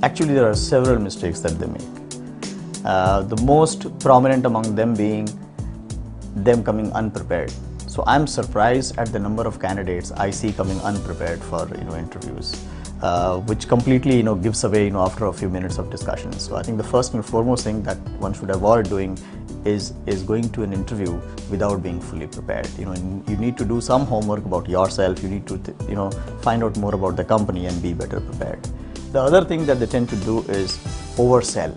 Actually, there are several mistakes that they make. The most prominent among them being them coming unprepared. So I'm surprised at the number of candidates I see coming unprepared for interviews, which completely gives away after a few minutes of discussion. So I think the first and foremost thing that one should avoid doing is going to an interview without being fully prepared. You need to do some homework about yourself. You need to find out more about the company and be better prepared. The other thing that they tend to do is oversell.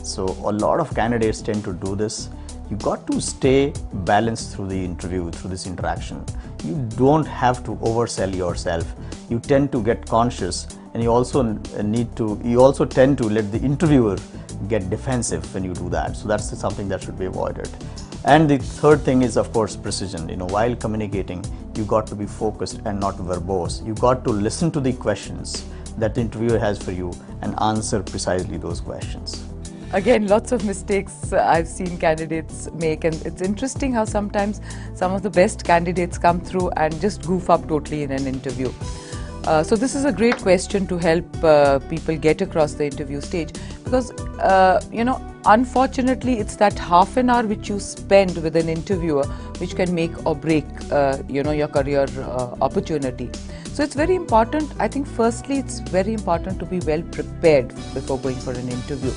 So a lot of candidates tend to do this. You got to stay balanced through the interview, through this interaction. You don't have to oversell yourself. You tend to get conscious, and you also tend to let the interviewer get defensive when you do that. So that's something that should be avoided. And the third thing is, of course, precision. While communicating, you got to be focused and not verbose. You got to listen to the questions that the interviewer has for you and answer precisely those questions. Again, lots of mistakes I've seen candidates make, and it's interesting how sometimes some of the best candidates come through and just goof up totally in an interview. So this is a great question to help people get across the interview stage, because unfortunately it's that half an hour which you spend with an interviewer which can make or break your career opportunity. So it's very important. I think firstly it's very important to be well prepared before going for an interview.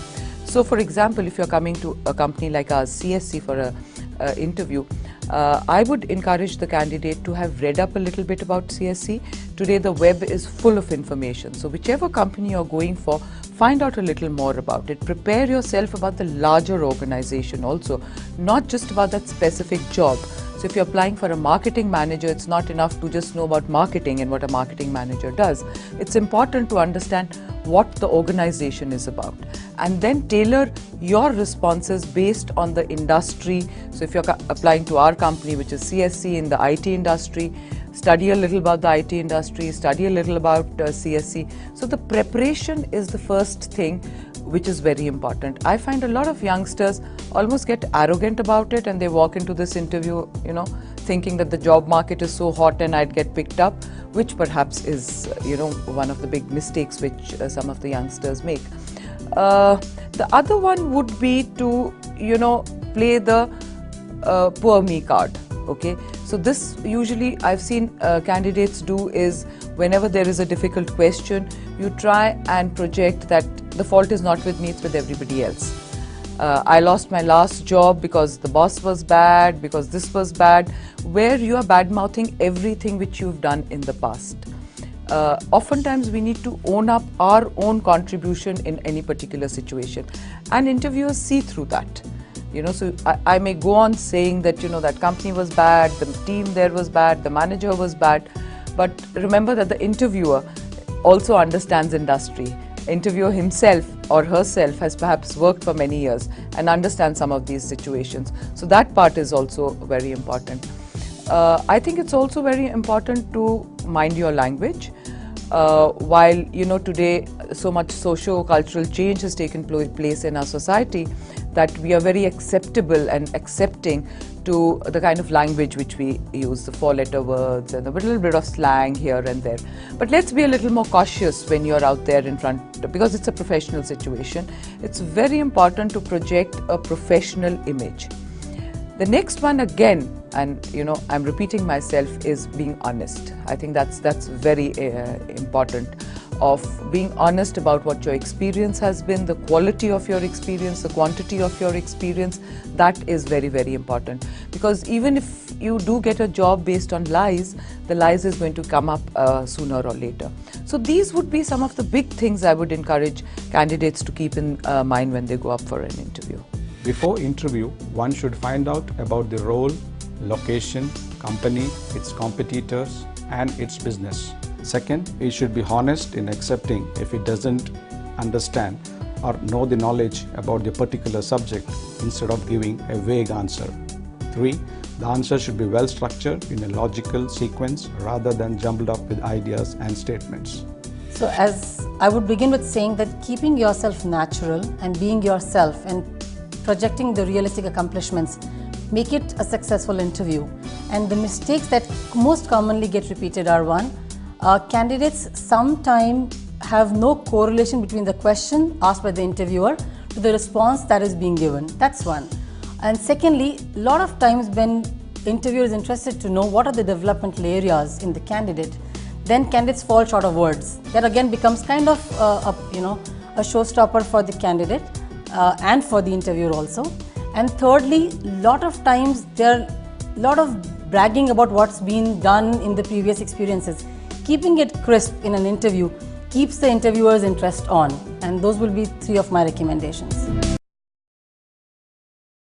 So for example, if you're coming to a company like ours, CSC, for an interview, I would encourage the candidate to have read up a little bit about CSC. Today the web is full of information. So whichever company you're going for, find out a little more about it. Prepare yourself about the larger organization also, not just about that specific job. So if you're applying for a marketing manager, it's not enough to just know about marketing and what a marketing manager does. It's important to understand what the organization is about, and then tailor your responses based on the industry. So if you're applying to our company, which is CSC, in the IT industry, study a little about the IT industry, study a little about CSC. So the preparation is the first thing, which is very important. I find a lot of youngsters almost get arrogant about it, and they walk into this interview, thinking that the job market is so hot and I'd get picked up, which perhaps is, one of the big mistakes which some of the youngsters make. The other one would be to, play the poor me card. Okay, so this usually I've seen candidates do is, whenever there is a difficult question, you try and project that the fault is not with me, it's with everybody else. I lost my last job because the boss was bad, because this was bad, where you are bad-mouthing everything which you've done in the past. Oftentimes we need to own up our own contribution in any particular situation, and interviewers see through that. So I may go on saying that, that company was bad, the team there was bad, the manager was bad, but remember that the interviewer also understands industry. Interviewer himself or herself has perhaps worked for many years and understands some of these situations. So that part is also very important. I think it's also very important to mind your language. While today so much socio-cultural change has taken place in our society, that we are very acceptable and accepting to the kind of language which we use, the four-letter words and a little bit of slang here and there. But let's be a little more cautious when you're out there in front, because it's a professional situation. It's very important to project a professional image. The next one, again, and I'm repeating myself, is being honest. I think that's very important, of being honest about what your experience has been, the quality of your experience, the quantity of your experience. That is very, very important, because even if you do get a job based on lies, the lies is going to come up sooner or later. So these would be some of the big things I would encourage candidates to keep in mind when they go up for an interview. Before interview, one should find out about the role, location, company, its competitors, and its business. Second, he should be honest in accepting if he doesn't understand or know the knowledge about the particular subject instead of giving a vague answer. 3, the answer should be well structured in a logical sequence rather than jumbled up with ideas and statements. So as I would begin with saying that keeping yourself natural and being yourself and projecting the realistic accomplishments make it a successful interview. And the mistakes that most commonly get repeated are: 1, candidates sometimes have no correlation between the question asked by the interviewer to the response that is being given. That's one. And secondly, a lot of times when interviewer is interested to know what are the developmental areas in the candidate, then candidates fall short of words. That again becomes kind of a showstopper for the candidate and for the interviewer also. And thirdly, lot of times there are a lot of bragging about what's been done in the previous experiences. Keeping it crisp in an interview keeps the interviewer's interest on, and those will be 3 of my recommendations.